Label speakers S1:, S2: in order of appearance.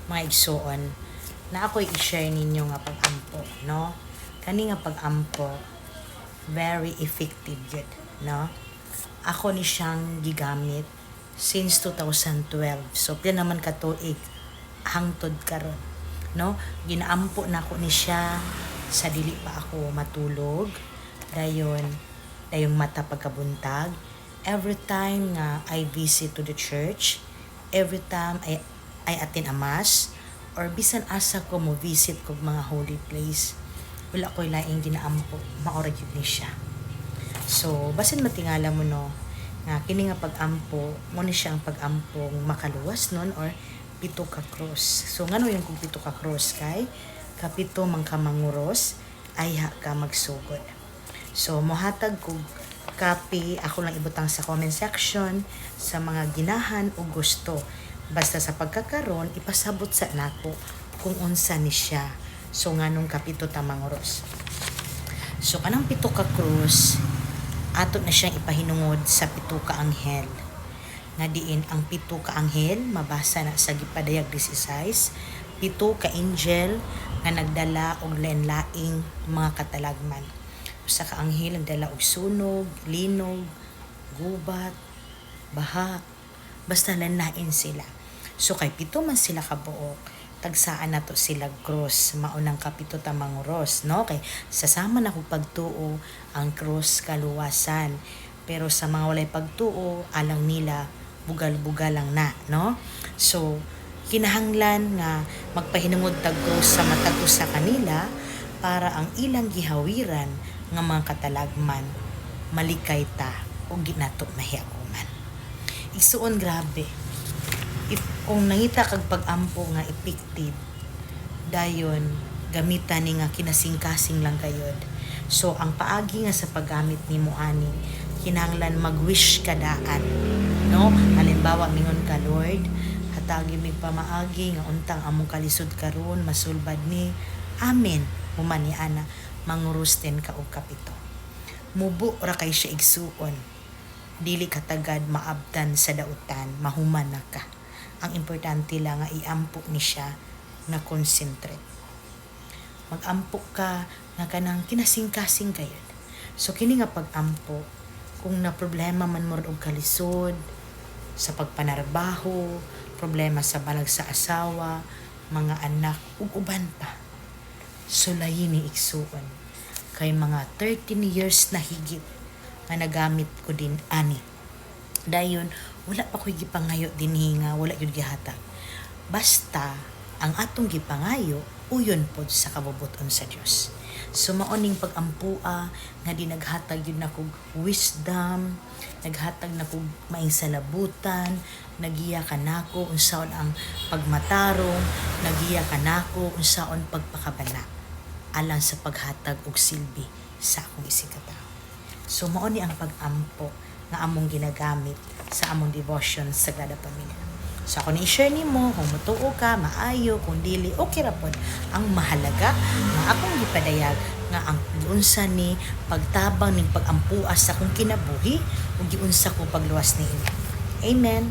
S1: mga igsoon na ako'y i-share ninyo nga pag-ampo, no? Kani nga pag-ampo very effective yun, no? Ako ni siyang gigamit since 2012. So pila naman ka tuig hangtod karon, no? Ginaampo na ako ni siya sa dili pa ako matulog. Dayong mata pagkabuntag. Every time nga I visit to the church, every time I attend a mass, or bisan asa ko mo visit kog mga holy place, wala ko'y laing ginaampo, maora gyud ni siya. So basin matingala mo no, nga kini nga pag-ampo mo ni siya ang pag-ampong makaluwas nun or pito ka cross. So ngano yung kung pito ka cross kay kapito man ka manguros ay ha ka magsugod. So mohatag kog copy ako lang ibutang sa comment section sa mga ginahan o gusto. Basta sa pagkakaroon ipasabot sa nako kung unsa ni siya. So nganong kapito ta manguros. So kanang pito ka cross ato na siyang ipahinungod sa pito ka anghel. Nga diin ang pito ka anghel mabasa na sa gipadayag 16, pito ka angel nga nagdala og lain-laing mga katalagman. Usa ka anghel ang dala og sunog, linog, gubat, baha, basta lain-lain sila. So kay pito man sila kabuok, tagsaan nato sila cross, maunang kapito ta manguros, no? Kay sasama na ko pagtuo ang cross kaluwasan. Pero sa mga walay pagtuo, alang nila bugal-bugal lang na, no? So kinahanglan nga magpahinungod tag cross sa mata ko sa kanila para ang ilang gihawiran nga mga katalagman malikay ta o ginato mahiaguman. Igsuon grabe. Kung nangita kag pag-ampo nga effective, dayon gamitan ni nga kinasing-kasing lang kayod. So ang paagi nga sa paggamit nimo ani, kinahanglan mag-wish ka daan, no? Halimbawa mingon ka, Lord, hatagi mig pamaagi nga untang among kalisod karon masulbad ni. Amen. Human ni ana mangurusten ka og kapito. Mubo ra kay siya igsuon. Dili katagad maabtan sa dautan, mahuman na ka. Ang importante lang nga iampo ni siya na concentrate. Mag-ampo ka nga kanang kinasing-kasing kayod. So kini nga pag-ampo, kung na problema man mo og kalisod, sa pagpanarbaho, problema sa balag sa asawa, mga anak, ug uban pa. Sulayin ni igsuon. Kay mga 13 years na higit nga nagamit ko din ani. Dayon wala pa ko'y gipangayo dinhi nga wala gyud gihatag. Basta ang atong gipangayo uyon pod sa kabubuton sa Dios. So maoning pag-ampua nga di naghatag yun na kog wisdom, naghatag na kog maing salabutan, nagiya kanako unsaon ang pagmatarong, nagiya kanako unsaon pagpakabana alang sa paghatag og silbi sa akong isikatawo. So mao ni ang pag-ampo nga among ginagamit sa among devotion sa Sagrada Pamilya. So ako ni-share nimo kung mutuo ka, maayo, kung dili, okay ra pod. Ang mahalaga nga akong gipadayag nga ang giunsa ni pagtabang ning pag-ampua sa akong kinabuhi ug giunsa ko pagluwas niini. Amen.